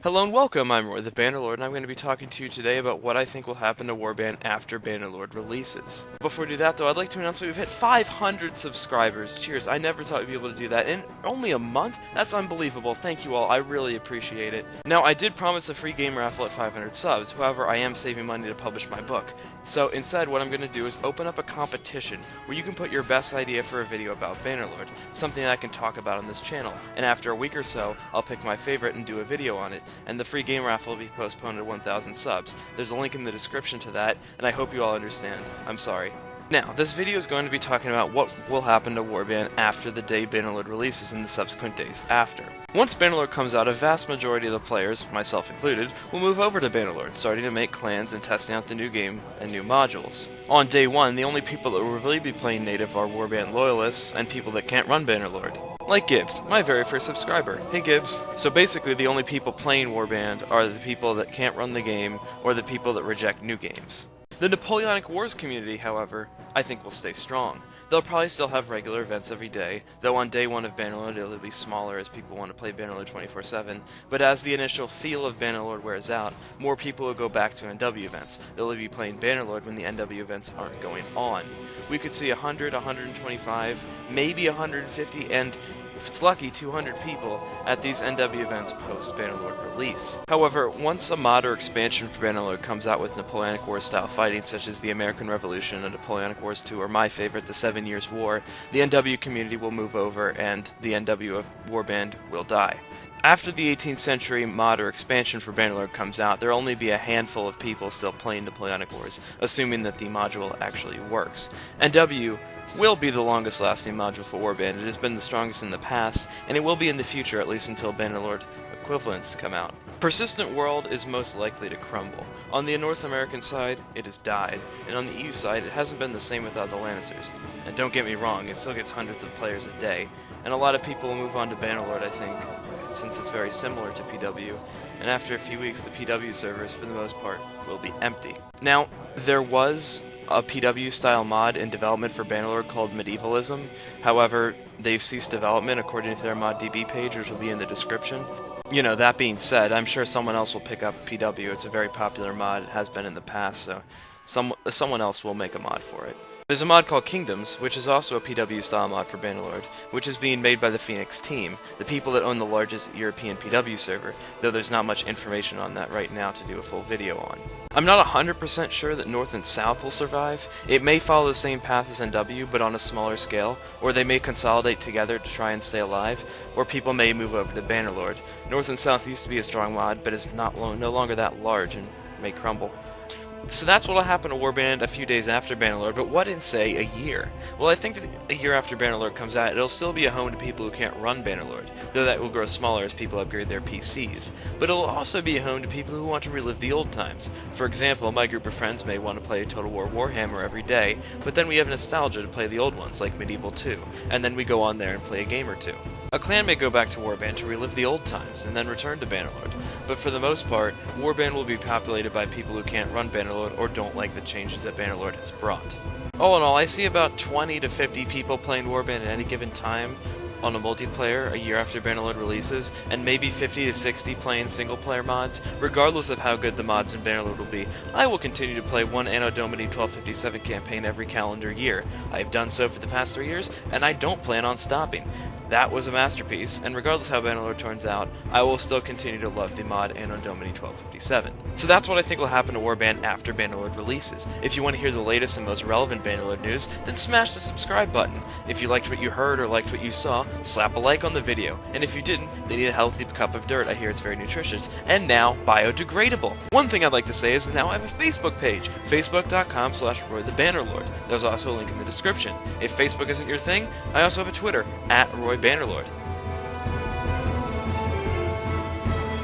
Hello and welcome, I'm Roy the Bannerlord, and I'm going to be talking to you today about what I think will happen to Warband after Bannerlord releases. Before we do that though, I'd like to announce that we've hit 500 subscribers. Cheers, I never thought we'd be able to do that in only a month? That's unbelievable, thank you all, I really appreciate it. Now, I did promise a free game raffle at 500 subs, however I am saving money to publish my book. So instead, what I'm going to do is open up a competition where you can put your best idea for a video about Bannerlord, something that I can talk about on this channel, and after a week or so, I'll pick my favorite and do a video on it, and the free game raffle will be postponed to 1,000 subs. There's a link in the description to that, and I hope you all understand. I'm sorry. Now, this video is going to be talking about what will happen to Warband after the day Bannerlord releases and the subsequent days after. Once Bannerlord comes out, a vast majority of the players, myself included, will move over to Bannerlord, starting to make clans and testing out the new game and new modules. On day 1, the only people that will really be playing native are Warband loyalists and people that can't run Bannerlord. Like Gibbs, my very first subscriber. Hey Gibbs. So basically the only people playing Warband are the people that can't run the game or the people that reject new games. The Napoleonic Wars community, however, I think will stay strong. They'll probably still have regular events every day, though on day 1 of Bannerlord it'll be smaller as people want to play Bannerlord 24/7, but as the initial feel of Bannerlord wears out, more people will go back to NW events. They'll be playing Bannerlord when the NW events aren't going on. We could see 100, 125, maybe 150, and if it's lucky, 200 people at these NW events post-Bannerlord release. However, once a mod or expansion for Bannerlord comes out with Napoleonic Wars style fighting such as the American Revolution and Napoleonic Wars 2, or my favorite, the 7 Years' War, the NW community will move over and the NW of Warband will die. After the 18th century mod or expansion for Bannerlord comes out, there will only be a handful of people still playing Napoleonic Wars, assuming that the module actually works. NW will be the longest lasting module for Warband. It has been the strongest in the past, and it will be in the future, at least until Bannerlord equivalents come out. Persistent World is most likely to crumble. On the North American side, it has died, and on the EU side, it hasn't been the same without the Lannisters. And don't get me wrong, it still gets hundreds of players a day, and a lot of people will move on to Bannerlord, I think, since it's very similar to PW, and after a few weeks, the PW servers, for the most part, will be empty. Now, there was a PW-style mod in development for Bannerlord called Medievalism. However, they've ceased development according to their ModDB page, which will be in the description. You know, that being said, I'm sure someone else will pick up PW. It's a very popular mod, it has been in the past, so someone else will make a mod for it. There's a mod called Kingdoms, which is also a PW-style mod for Bannerlord, which is being made by the Phoenix team, the people that own the largest European PW server, though there's not much information on that right now to do a full video on. I'm not 100% sure that North and South will survive. It may follow the same path as NW, but on a smaller scale, or they may consolidate together to try and stay alive, or people may move over to Bannerlord. North and South used to be a strong mod, but is no longer that large and may crumble. So that's what will happen to Warband a few days after Bannerlord, but what in, say, a year? Well, I think that a year after Bannerlord comes out, it'll still be a home to people who can't run Bannerlord, though that will grow smaller as people upgrade their PCs. But it'll also be a home to people who want to relive the old times. For example, my group of friends may want to play Total War Warhammer every day, but then we have nostalgia to play the old ones, like Medieval 2, and then we go on there and play a game or two. A clan may go back to Warband to relive the old times, and then return to Bannerlord, but for the most part, Warband will be populated by people who can't run Bannerlord or don't like the changes that Bannerlord has brought. All in all, I see about 20 to 50 people playing Warband at any given time on a multiplayer a year after Bannerlord releases, and maybe 50 to 60 playing single-player mods. Regardless of how good the mods in Bannerlord will be, I will continue to play one Anno Domini 1257 campaign every calendar year. I have done so for the past 3 years, and I don't plan on stopping. That was a masterpiece, and regardless how Bannerlord turns out, I will still continue to love the mod Anno Domini 1257. So that's what I think will happen to Warband after Bannerlord releases. If you want to hear the latest and most relevant Bannerlord news, then smash the subscribe button. If you liked what you heard or liked what you saw, slap a like on the video. And if you didn't, then eat a healthy cup of dirt. I hear it's very nutritious. And now, biodegradable. One thing I'd like to say is that now I have a Facebook page, facebook.com/RoyTheBannerlord. There's also a link in the description. If Facebook isn't your thing, I also have a Twitter, @RoyBannerlord.